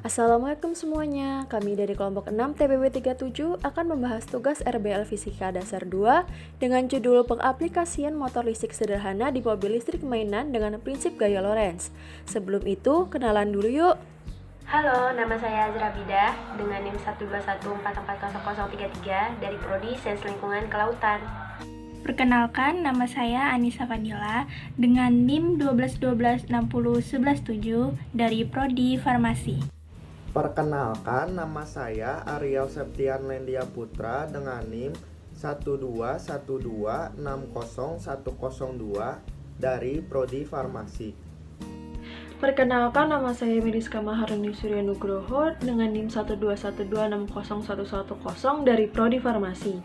Assalamualaikum semuanya, kami dari kelompok 6 TPB 37 akan membahas tugas RBL Fisika Dasar 2 dengan judul Pengaplikasian motor listrik sederhana di mobil listrik mainan dengan prinsip gaya Lorentz. Sebelum itu, kenalan dulu yuk. Halo, nama saya Azra Bidah dengan NIM 121440033 dari Prodi Sains Lingkungan Kelautan. Perkenalkan, nama saya Anissa Fadila dengan NIM 121260117 dari Prodi Farmasi. Perkenalkan, nama saya Ariel Septian Lendia Putra dengan NIM 121260102 dari Prodi Farmasi. Perkenalkan, nama saya Meriska Maharani Surya Nugroho dengan NIM 121260110 dari Prodi Farmasi.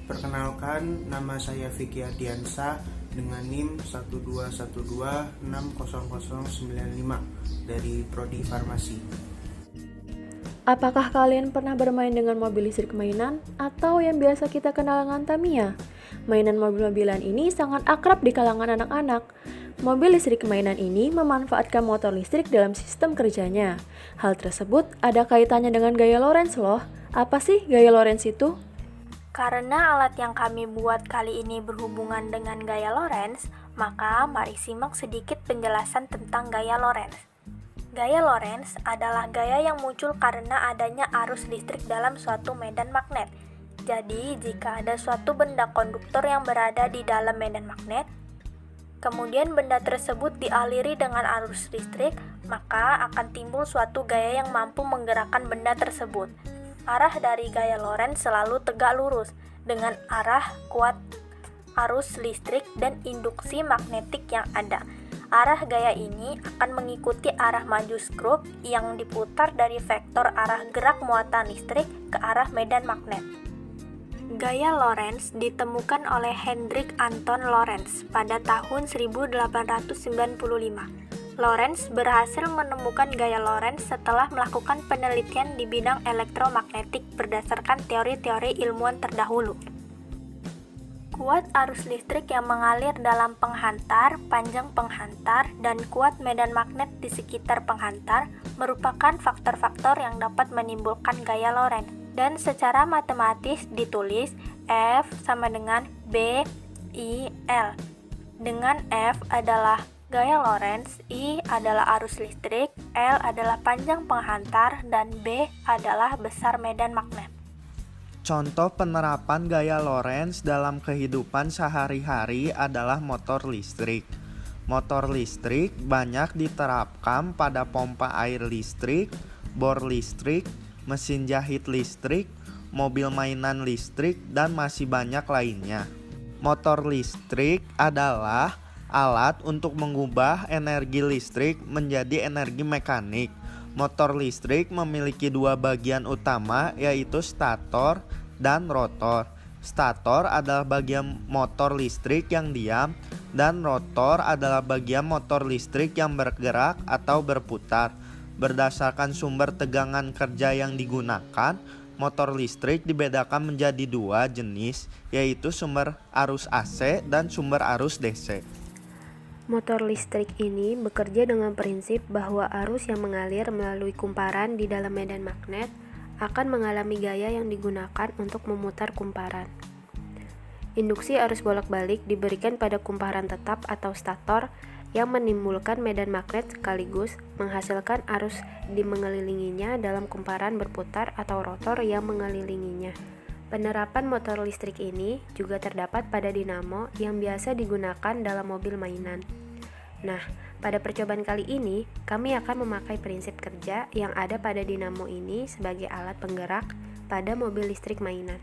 Perkenalkan, nama saya Vicky Adiansa dengan NIM 121260095 dari Prodi Farmasi. Apakah kalian pernah bermain dengan mobil listrik mainan atau yang biasa kita kenal dengan Tamiya? Mainan mobil-mobilan ini sangat akrab di kalangan anak-anak. Mobil listrik mainan ini memanfaatkan motor listrik dalam sistem kerjanya. Hal tersebut ada kaitannya dengan gaya Lorentz loh. Apa sih gaya Lorentz itu? Karena alat yang kami buat kali ini berhubungan dengan gaya Lorentz, maka mari simak sedikit penjelasan tentang gaya Lorentz. Gaya Lorentz adalah gaya yang muncul karena adanya arus listrik dalam suatu medan magnet. Jadi, jika ada suatu benda konduktor yang berada di dalam medan magnet, kemudian benda tersebut dialiri dengan arus listrik, maka akan timbul suatu gaya yang mampu menggerakkan benda tersebut. Arah dari gaya Lorentz selalu tegak lurus dengan arah kuat arus listrik dan induksi magnetik yang ada. Arah gaya ini akan mengikuti arah maju skrup yang diputar dari vektor arah gerak muatan listrik ke arah medan magnet. Gaya Lorentz ditemukan oleh Hendrik Anton Lorentz pada tahun 1895. Lorentz berhasil menemukan gaya Lorentz setelah melakukan penelitian di bidang elektromagnetik berdasarkan teori-teori ilmuwan terdahulu. Kuat arus listrik yang mengalir dalam penghantar, panjang penghantar, dan kuat medan magnet di sekitar penghantar merupakan faktor-faktor yang dapat menimbulkan gaya Lorentz. Dan secara matematis ditulis F sama dengan B, I, L. Dengan F adalah gaya Lorentz, I adalah arus listrik, L adalah panjang penghantar, dan B adalah besar medan magnet. Contoh penerapan gaya Lorentz dalam kehidupan sehari-hari adalah motor listrik. Motor listrik banyak diterapkan pada pompa air listrik, bor listrik, mesin jahit listrik, mobil mainan listrik, dan masih banyak lainnya. Motor listrik adalah alat untuk mengubah energi listrik menjadi energi mekanik. Motor listrik memiliki dua bagian utama, yaitu stator dan rotor. Stator adalah bagian motor listrik yang diam, dan rotor adalah bagian motor listrik yang bergerak atau berputar. Berdasarkan sumber tegangan kerja yang digunakan, motor listrik dibedakan menjadi dua jenis, yaitu sumber arus AC dan sumber arus DC. Motor listrik ini bekerja dengan prinsip bahwa arus yang mengalir melalui kumparan di dalam medan magnet akan mengalami gaya yang digunakan untuk memutar kumparan. Induksi arus bolak-balik diberikan pada kumparan tetap atau stator yang menimbulkan medan magnet sekaligus menghasilkan arus di mengelilinginya dalam kumparan berputar atau rotor yang mengelilinginya. Penerapan motor listrik ini juga terdapat pada dinamo yang biasa digunakan dalam mobil mainan. Nah, pada percobaan kali ini, kami akan memakai prinsip kerja yang ada pada dinamo ini sebagai alat penggerak pada mobil listrik mainan.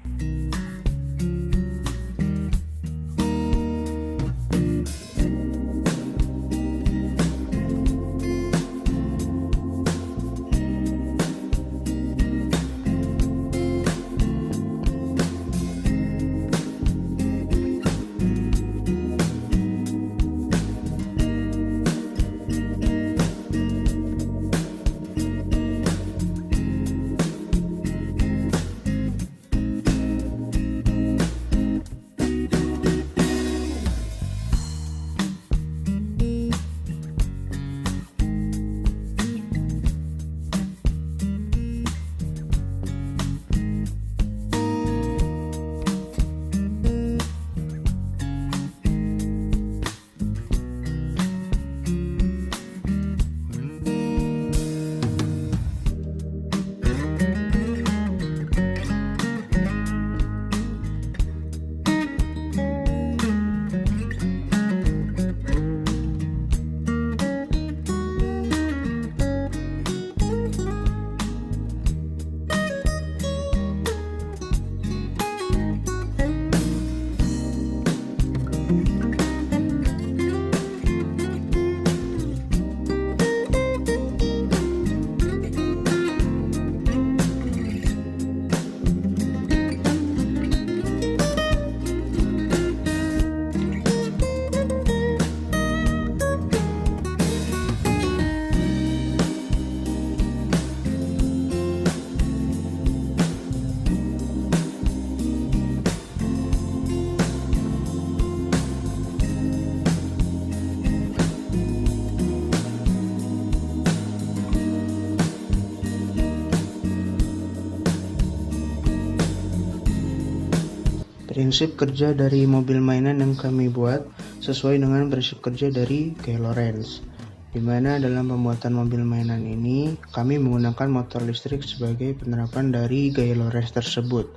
Prinsip kerja dari mobil mainan yang kami buat sesuai dengan prinsip kerja dari Gaya Lorenz, di mana dalam pembuatan mobil mainan ini kami menggunakan motor listrik sebagai penerapan dari Gaya Lorenz tersebut.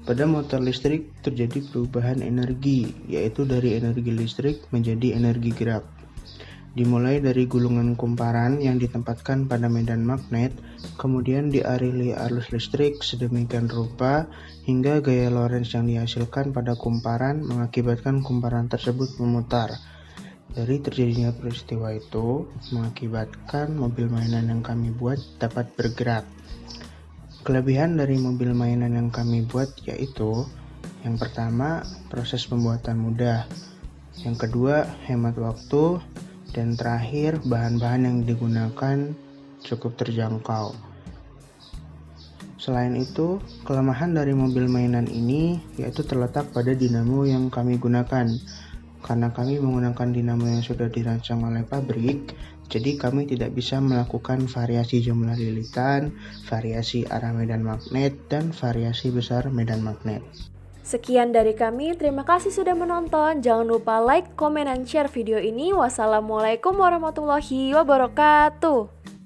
Pada motor listrik terjadi perubahan energi, yaitu dari energi listrik menjadi energi gerak. Dimulai dari gulungan kumparan yang ditempatkan pada medan magnet, kemudian dialiri arus listrik sedemikian rupa hingga gaya Lorenz yang dihasilkan pada kumparan mengakibatkan kumparan tersebut memutar. Dari terjadinya peristiwa itu mengakibatkan mobil mainan yang kami buat dapat bergerak. Kelebihan dari mobil mainan yang kami buat yaitu yang pertama, proses pembuatan mudah. Yang kedua, hemat waktu. Dan terakhir, bahan-bahan yang digunakan cukup terjangkau. Selain itu, kelemahan dari mobil mainan ini yaitu terletak pada dinamo yang kami gunakan. Karena kami menggunakan dinamo yang sudah dirancang oleh pabrik, jadi kami tidak bisa melakukan variasi jumlah lilitan, variasi arah medan magnet, dan variasi besar medan magnet. Sekian dari kami, terima kasih sudah menonton. Jangan lupa like, komen, dan share video ini. Wassalamualaikum warahmatullahi wabarakatuh.